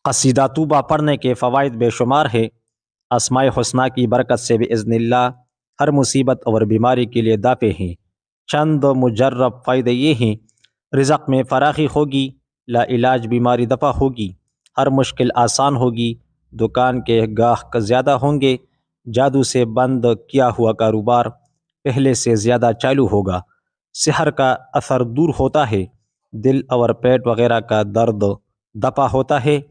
क़सीदा तूबा पढ़ने के फ़वाइद बेशुमार है। अस्माए हुस्ना की बरकत से बिइज़्निल्लाह हर मुसीबत और बीमारी के लिए दाफ़े हैं। चंद मुजर्रब फ़ायदे ये हैं, रिज़्क़ में फ़राखी होगी, लाइलाज बीमारी दफ़ा होगी, हर मुश्किल आसान होगी, दुकान के गाहक ज़्यादा होंगे, जादू से बंद किया हुआ कारोबार पहले से ज़्यादा चालू होगा, सिहर का असर दूर होता है, दिल और पेट वगैरह का दर्द दफ़ा होता है,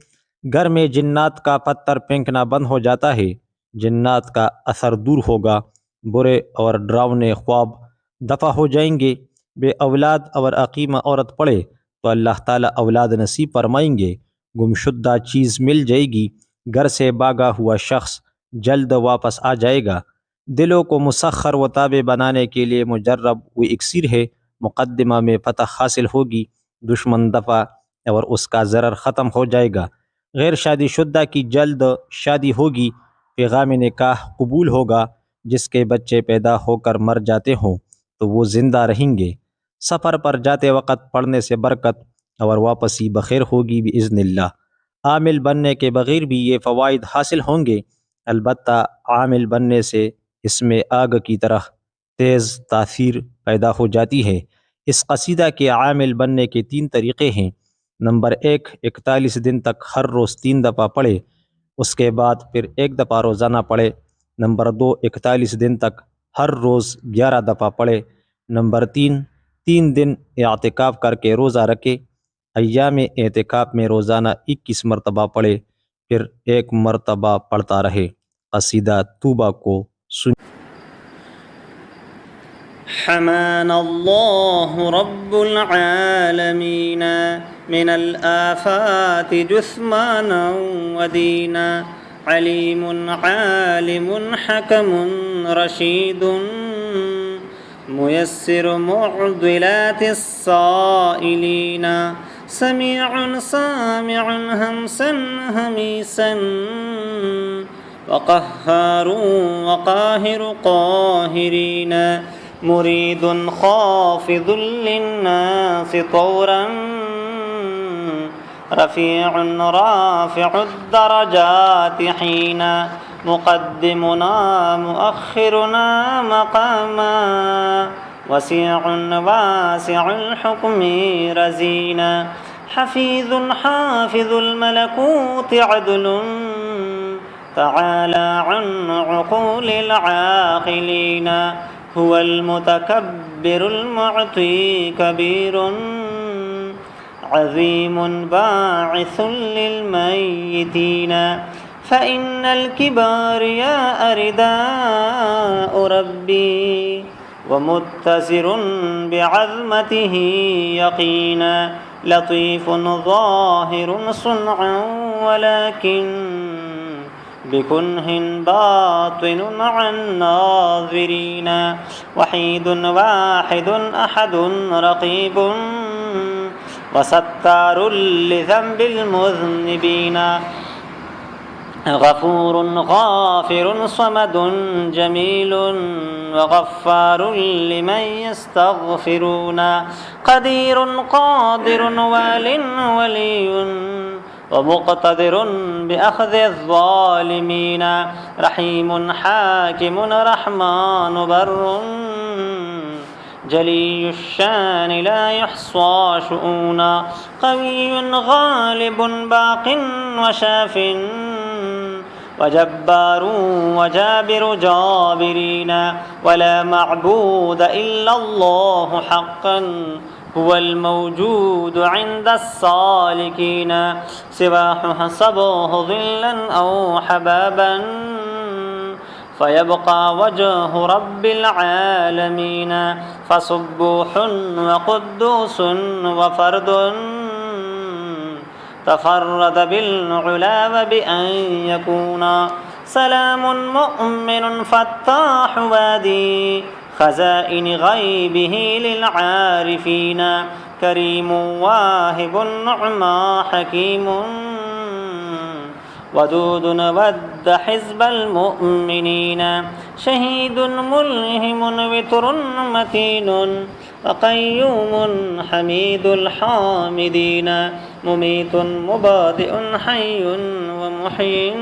घर में जिन्नात का पत्थर फेंकना बंद हो जाता है, जिन्नात का असर दूर होगा, बुरे और डरावने ख्वाब दफ़ा हो जाएंगे। बे औलाद और अकीमा औरत पड़े तो अल्लाह ताला औलाद नसीब फरमाएंगे। गुमशुदा चीज़ मिल जाएगी। घर से भागा हुआ शख्स जल्द वापस आ जाएगा। दिलों को मुसख्खर व ताबे बनाने के लिए मुजर्रब व इक्सिर है। मुक़द्दिमा में फ़तह हासिल होगी, दुश्मन दफ़ा और उसका ज़रर ख़त्म हो जाएगा। गैर शादीशुदा की जल्द शादी होगी। पैगाम निकाह कबूल होगा। जिसके बच्चे पैदा होकर मर जाते हों तो वो ज़िंदा रहेंगे। सफ़र पर जाते वक़्त पढ़ने से बरकत और वापसी बखैर होगी बिइज़्निल्लाह। आमिल बनने के बग़ैर भी ये फ़वाइद हासिल होंगे। अलबत्ता आमिल बनने से इसमें आग की तरह तेज़ तासीर पैदा हो जाती है। इस कसीदा के आमिल बनने के 3 तरीक़े हैं। नंबर 1, 41 दिन तक हर रोज़ 3 दफ़ा पढ़े, उसके बाद फिर 1 दफ़ा रोज़ाना पढ़े। नंबर 2, 41 दिन तक हर रोज़ 11 दफ़ा पढ़े। नंबर 3, 3 दिन एअतिकाफ़ करके रोज़ा रखे। अय्याम एअतिकाफ़ में रोज़ाना 21 मरतबा पढ़े, फिर 1 मरतबा पढ़ता रहे। कसीदा तूबा को सुन। हमानल्लाहु रब्बुल आलमीन मिनल आफ़ाति जुस्मानन व दीना अलीमुन आलिमुन हकमुन रशीदुन मुयस्सिरु मुअद्दिलातिस साइलीना समीउन सामिउन हमसन हमीसन वक़ह्हारुन वक़ाहिरु क़ाहिरीन मुरीदुन ख़ाफ़िज़ुन लिन्नासि तौरन रफ़ीउन राफ़िउद दरजाति हीना मुक़द्दिमुना मुअख़्खिरुना मक़ामा वसीउन वासिउल हुक्मि रज़ीना हफ़ीज़ुन हाफ़िज़ुल मलकूति अदलुन तआला अन उक़ूलिल आक़िलीन हुवल मुतकब्बिरुल मुअती कबीरुन अज़ीमुन बाइसुन लिल मय्यितीन फ़इन्नल किबारिया रिदाउ रब्बी व मुत्तसिरुन बिअज़मतिही यक़ीना लतीफ़ुन ज़ाहिरुन सुन्अन वलाकिन बिकुन्हिन बातिनुन अन नाज़िरीन वहीदुन वाहिदुन अहदुन रक़ीबुन वसत्तारुल लिज़ंबिल मुज़निबीन गफ़ूरुन गाफ़िरुन समदुन जमीलुन वग़फ़्फ़ारुन लिमन यस्तग़फ़िरून क़दीरुन क़ादिरुन वालिन वलियुन वमुक़्तदिरुन बिअख़्ज़िज़ ज़ालिमीन रहीमुन हाकिमुन रहमानु बर्रुन जलीयुश्शान ला युहस्सा शुऊना क़वियुन गालिबुन बाक़िन वशाफ़िन वजब्बारुन वजाबिरु जाबिरीन वला मअबूद इल्लल्लाहु हक़्क़न हुवल मौजूदु इंदस्सालिकीन सिवाहु हसबुहु ज़िल्लन औ हबाबन फ़यब्क़ा वजहु रब्बिल आलमीन फ़सुब्बूहुन व क़ुद्दूसुन व फ़र्दुन तफ़र्रद बिल उला व बिअन यकूना सलामुन मुअम्मिनुन फ़त्ताहु वादी ख़ज़ाइन ग़ैबिही लिल आरिफ़ीन करीमुन वाहिबुन नुअमा हकीमुन वदूदुन वद्द हिज़्बल मुअ्मिनीन शहीदुन मुल्हिमुन वितरुन मतीनुन व क़य्यूमुन हमीदुल हामिदीन مميت مبادئ حي ومحيي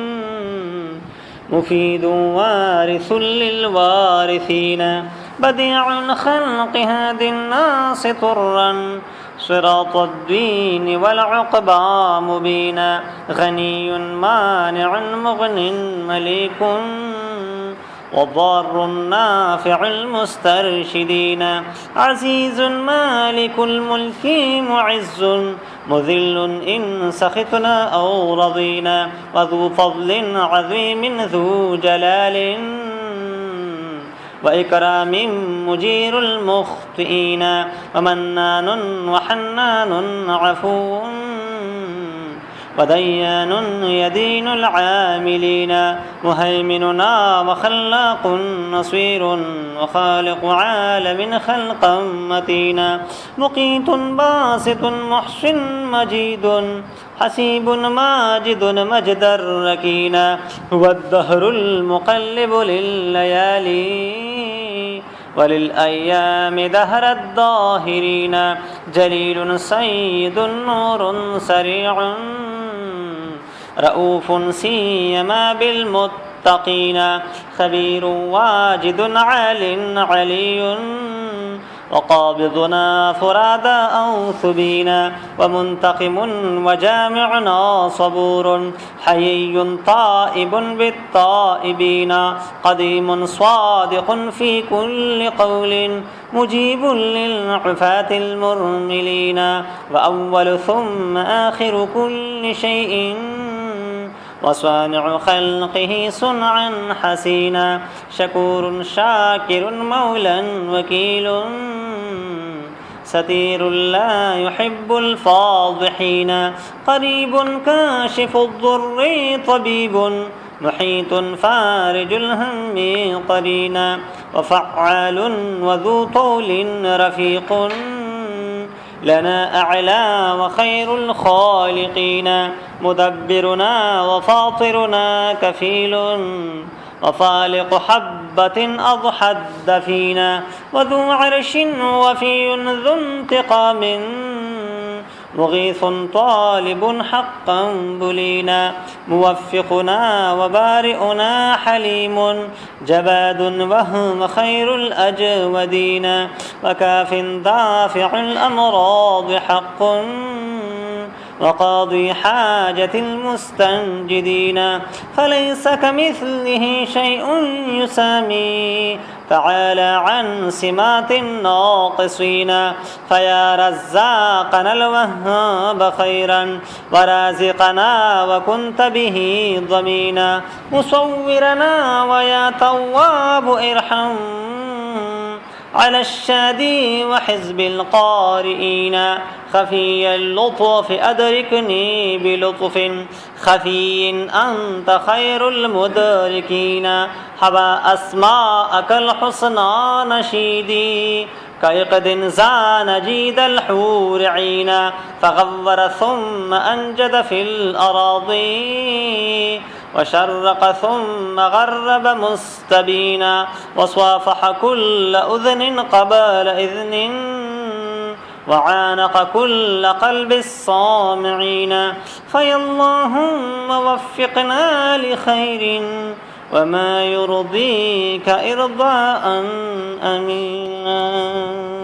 مفيد وارث للوارثين بديع الخلق هاد الناس طرا صراط الدين والعقبى مبينا غني مانع مغن مليك والضار النافع المسترشدين عزيز مالك الملك معز مذل إن سخطنا أو رضينا وذو فضل عظيم ذو جلال وإكرام مجير المخطئين ومنان وحنان عفو وديان يدين العاملين مهيمننا وخلاق نصير وخالق عالم خلقا متينا مقيت باسط محسن مجيد حسيب ماجد مجد الركينا هو الدهر المقلب لليالي وللأيام دهر الظاهرين جليل سيد نور سريع رؤوف سيما بالمتقين خبير واجد عال علي وقابضنا فرادا أو ثبينا ومنتقم وجامعنا صبور حيي طائب بالطائبين قديم صادق في كل قول مجيب للعفاة المرملين وأول ثم آخر كل شيء وصانع خلقه صنعا حسينا شكور شاكر مولى وكيل ستير لا يحب الفاضحين قريب كاشف الضر طبيب محيط فارج الهم قرينا وفعال وذو طول رفيق لنا أعلى وخير الخالقين مدبرنا وفاطرنا كفيل وفالق حبة أضحى الدفينا وذو عرش وفي ذو انتقام مغيث طالب حقا بلينا موفقنا وبارئنا حليم جباد وهو خير الأجودين وكاف دافع الأمراض حق وقاضي حاجة المستنجدين فليس كمثله شيء يسامي تعالى عن سمات الناقصين فيا رزاقنا الوهاب خيرا ورازقنا وكنت به ضمينا مصورنا ويا تواب ارحم على الشادي وحزب القارئين خفي اللطف أدركني بلطف خفي أنت خير المدركين حبى أسماءك الحسنى نشيدي كيقد زان جيد الحور عينا فغور ثم أنجد في الأراضي وشرق ثم غرب مستبينا وصافح كل أذن قبل إذن وعانق كل قلب الصامعين فيا اللهم وفقنا لخير وما يرضيك إرضاء أمينا